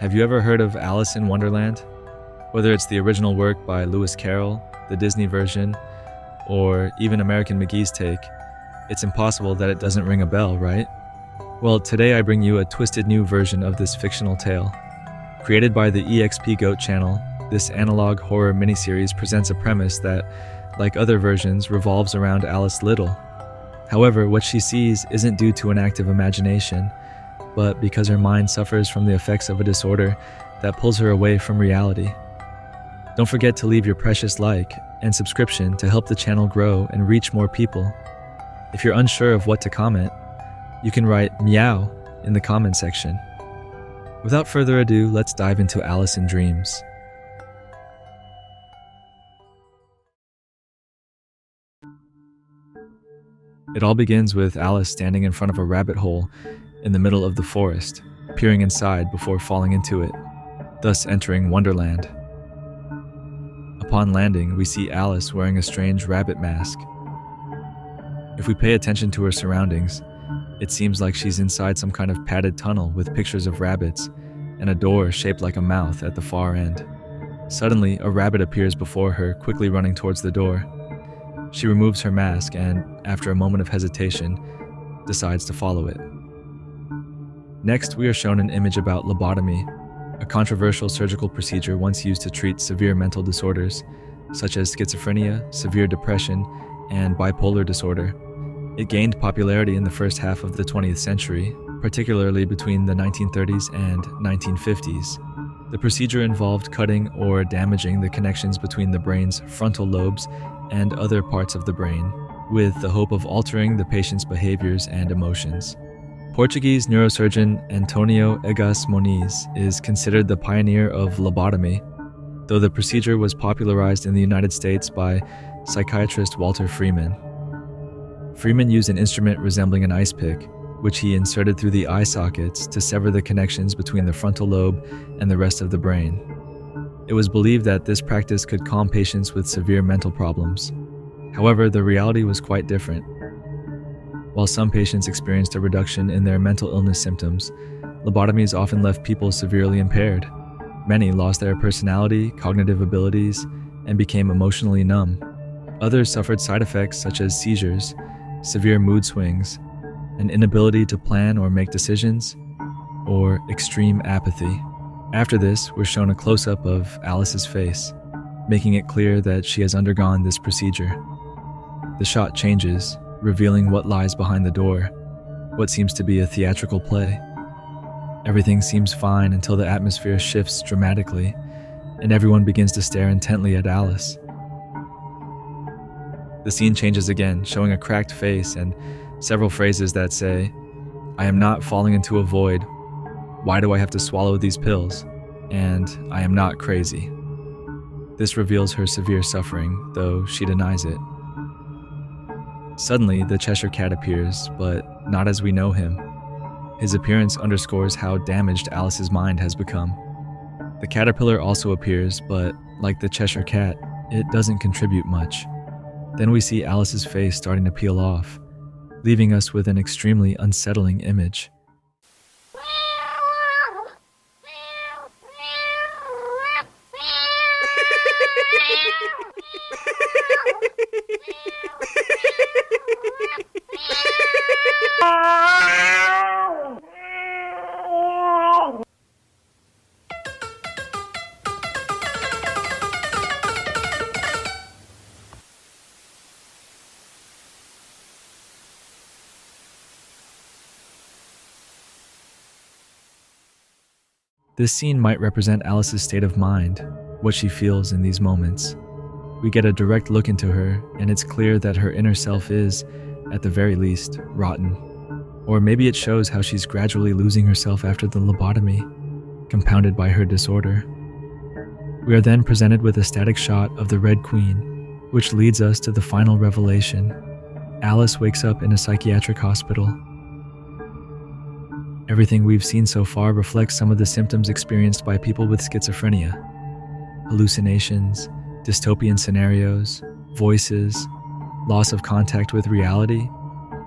Have you ever heard of Alice in Wonderland? Whether it's the original work by Lewis Carroll, the Disney version, or even American McGee's take, it's impossible that it doesn't ring a bell, right? Well, today I bring you a twisted new version of this fictional tale. Created by the EXP Goat channel, this analog horror miniseries presents a premise that, like other versions, revolves around Alice Little. However, what she sees isn't due to an active imagination, but because her mind suffers from the effects of a disorder that pulls her away from reality. Don't forget to leave your precious like and subscription to help the channel grow and reach more people. If you're unsure of what to comment, you can write meow in the comment section. Without further ado, let's dive into Alice in Dreams. It all begins with Alice standing in front of a rabbit hole in the middle of the forest, peering inside before falling into it, thus entering Wonderland. Upon landing, we see Alice wearing a strange rabbit mask. If we pay attention to her surroundings, it seems like she's inside some kind of padded tunnel with pictures of rabbits and a door shaped like a mouth at the far end. Suddenly, a rabbit appears before her, quickly running towards the door. She removes her mask and, after a moment of hesitation, decides to follow it. Next, we are shown an image about lobotomy, a controversial surgical procedure once used to treat severe mental disorders, such as schizophrenia, severe depression, and bipolar disorder. It gained popularity in the first half of the 20th century, particularly between the 1930s and 1950s. The procedure involved cutting or damaging the connections between the brain's frontal lobes and other parts of the brain, with the hope of altering the patient's behaviors and emotions. Portuguese neurosurgeon Antonio Egas Moniz is considered the pioneer of lobotomy, though the procedure was popularized in the United States by psychiatrist Walter Freeman. Freeman used an instrument resembling an ice pick, which he inserted through the eye sockets to sever the connections between the frontal lobe and the rest of the brain. It was believed that this practice could calm patients with severe mental problems. However, the reality was quite different. While some patients experienced a reduction in their mental illness symptoms, lobotomies often left people severely impaired. Many lost their personality, cognitive abilities, and became emotionally numb. Others suffered side effects such as seizures, severe mood swings, an inability to plan or make decisions, or extreme apathy. After this, we're shown a close-up of Alice's face, making it clear that she has undergone this procedure. The shot changes, revealing what lies behind the door, what seems to be a theatrical play. Everything seems fine until the atmosphere shifts dramatically, and everyone begins to stare intently at Alice. The scene changes again, showing a cracked face and several phrases that say, "I am not falling into a void. Why do I have to swallow these pills? And I am not crazy." This reveals her severe suffering, though she denies it. Suddenly, the Cheshire Cat appears, but not as we know him. His appearance underscores how damaged Alice's mind has become. The caterpillar also appears, but like the Cheshire Cat, it doesn't contribute much. Then we see Alice's face starting to peel off, leaving us with an extremely unsettling image. This scene might represent Alice's state of mind, what she feels in these moments. We get a direct look into her, and it's clear that her inner self is, at the very least, rotten. Or maybe it shows how she's gradually losing herself after the lobotomy, compounded by her disorder. We are then presented with a static shot of the Red Queen, which leads us to the final revelation. Alice wakes up in a psychiatric hospital. Everything we've seen so far reflects some of the symptoms experienced by people with schizophrenia. Hallucinations, dystopian scenarios, voices, loss of contact with reality,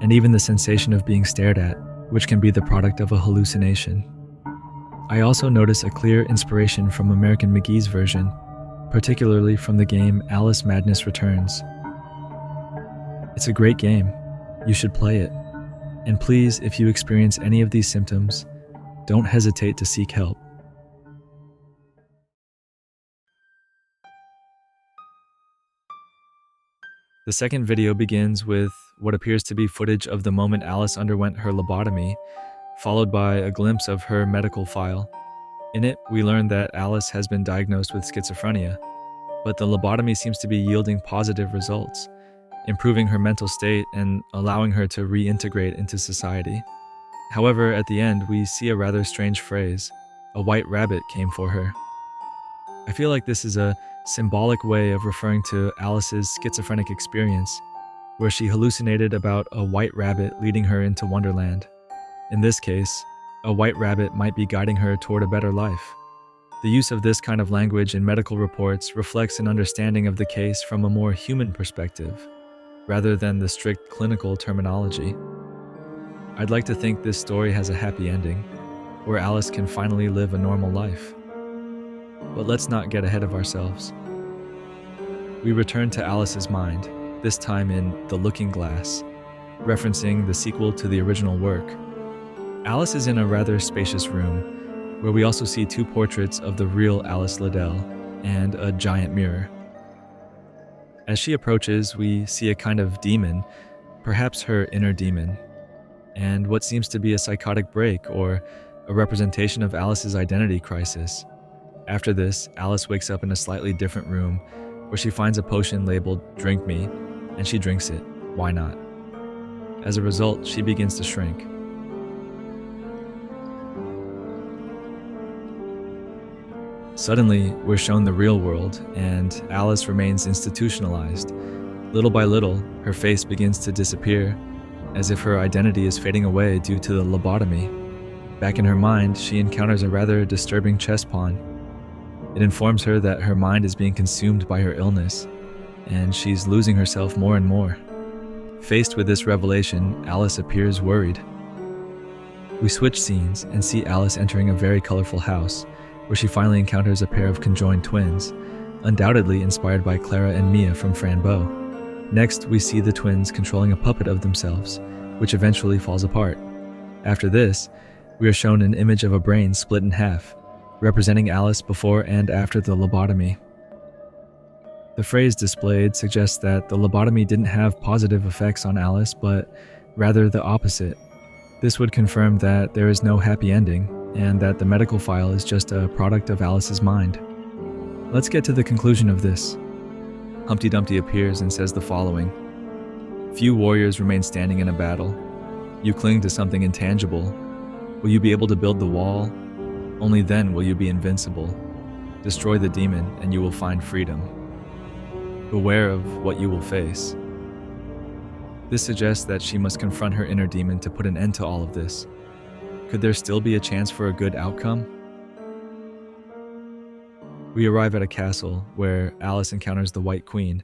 and even the sensation of being stared at, which can be the product of a hallucination. I also notice a clear inspiration from American McGee's version, particularly from the game Alice Madness Returns. It's a great game. You should play it. And please, if you experience any of these symptoms, don't hesitate to seek help. The second video begins with what appears to be footage of the moment Alice underwent her lobotomy, followed by a glimpse of her medical file. In it, we learn that Alice has been diagnosed with schizophrenia, but the lobotomy seems to be yielding positive results, improving her mental state and allowing her to reintegrate into society. However, at the end, we see a rather strange phrase: "A white rabbit came for her." I feel like this is a symbolic way of referring to Alice's schizophrenic experience, where she hallucinated about a white rabbit leading her into Wonderland. In this case, a white rabbit might be guiding her toward a better life. The use of this kind of language in medical reports reflects an understanding of the case from a more human perspective, rather than the strict clinical terminology. I'd like to think this story has a happy ending, where Alice can finally live a normal life. But let's not get ahead of ourselves. We return to Alice's mind, this time in The Looking Glass, referencing the sequel to the original work. Alice is in a rather spacious room, where we also see two portraits of the real Alice Liddell and a giant mirror. As she approaches, we see a kind of demon, perhaps her inner demon, and what seems to be a psychotic break or a representation of Alice's identity crisis. After this, Alice wakes up in a slightly different room where she finds a potion labeled "Drink Me," and she drinks it. Why not? As a result, she begins to shrink. Suddenly, we're shown the real world, and Alice remains institutionalized. Little by little, her face begins to disappear, as if her identity is fading away due to the lobotomy. Back in her mind, she encounters a rather disturbing chess pawn. It informs her that her mind is being consumed by her illness, and she's losing herself more and more. Faced with this revelation, Alice appears worried. We switch scenes and see Alice entering a very colorful house, where she finally encounters a pair of conjoined twins, undoubtedly inspired by Clara and Mia from Frambeau. Next, we see the twins controlling a puppet of themselves, which eventually falls apart. After this, we are shown an image of a brain split in half, representing Alice before and after the lobotomy. The phrase displayed suggests that the lobotomy didn't have positive effects on Alice, but rather the opposite. This would confirm that there is no happy ending, and that the medical file is just a product of Alice's mind. Let's get to the conclusion of this. Humpty Dumpty appears and says the following: "Few warriors remain standing in a battle. You cling to something intangible. Will you be able to build the wall? Only then will you be invincible. Destroy the demon and you will find freedom. Beware of what you will face." This suggests that she must confront her inner demon to put an end to all of this. Could there still be a chance for a good outcome? We arrive at a castle where Alice encounters the White Queen.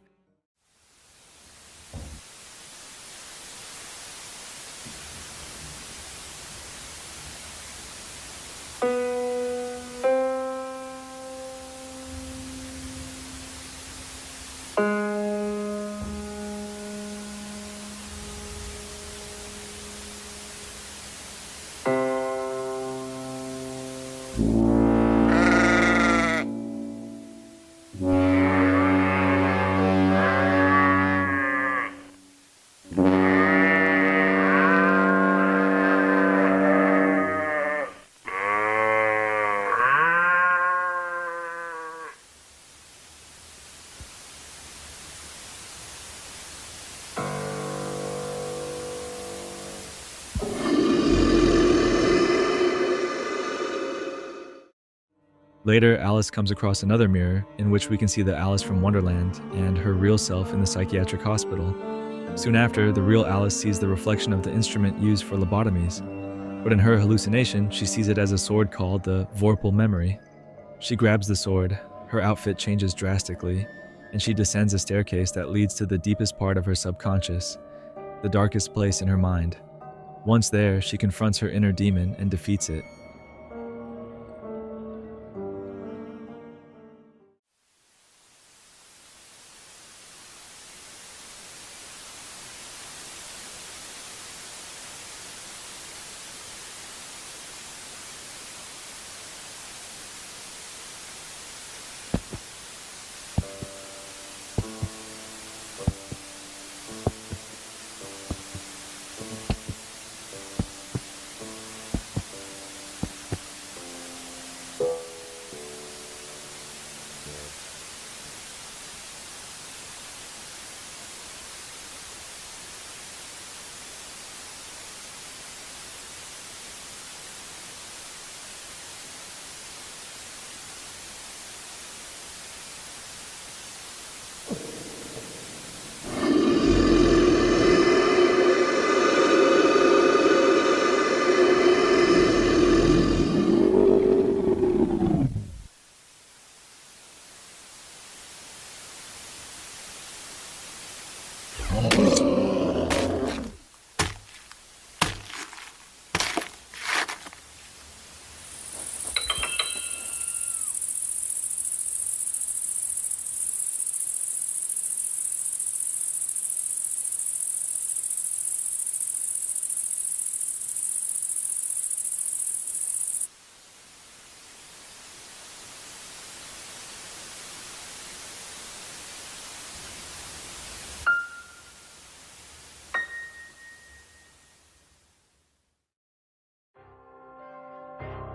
Later, Alice comes across another mirror in which we can see the Alice from Wonderland and her real self in the psychiatric hospital. Soon after, the real Alice sees the reflection of the instrument used for lobotomies, but in her hallucination, she sees it as a sword called the Vorpal Memory. She grabs the sword, her outfit changes drastically, and she descends a staircase that leads to the deepest part of her subconscious, the darkest place in her mind. Once there, she confronts her inner demon and defeats it.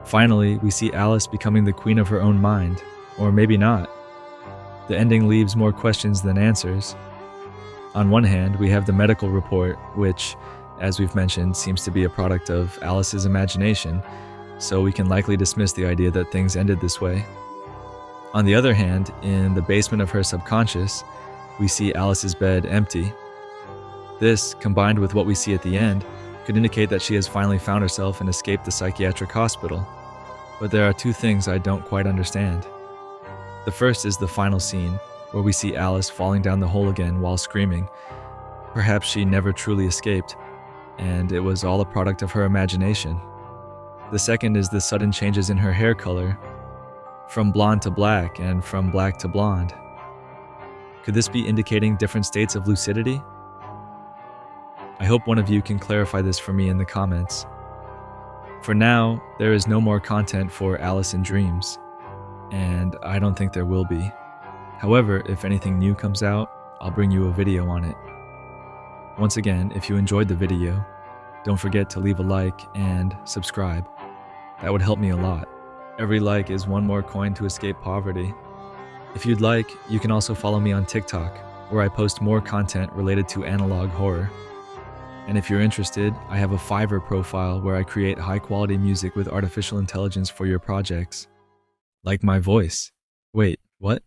Finally, we see Alice becoming the queen of her own mind, or maybe not. The ending leaves more questions than answers. On one hand, we have the medical report, which, as we've mentioned, seems to be a product of Alice's imagination, so we can likely dismiss the idea that things ended this way. On the other hand, in the basement of her subconscious, we see Alice's bed empty. This, combined with what we see at the end, could indicate that she has finally found herself and escaped the psychiatric hospital. But there are two things I don't quite understand. The first is the final scene, where we see Alice falling down the hole again while screaming. Perhaps she never truly escaped, and it was all a product of her imagination. The second is the sudden changes in her hair color, from blonde to black and from black to blonde. Could this be indicating different states of lucidity? I hope one of you can clarify this for me in the comments. For now, there is no more content for Alice in Dreams, and I don't think there will be. However, if anything new comes out, I'll bring you a video on it. Once again, if you enjoyed the video, don't forget to leave a like and subscribe. That would help me a lot. Every like is one more coin to escape poverty. If you'd like, you can also follow me on TikTok, where I post more content related to analog horror. And if you're interested, I have a Fiverr profile where I create high-quality music with artificial intelligence for your projects. Like my voice. Wait, what?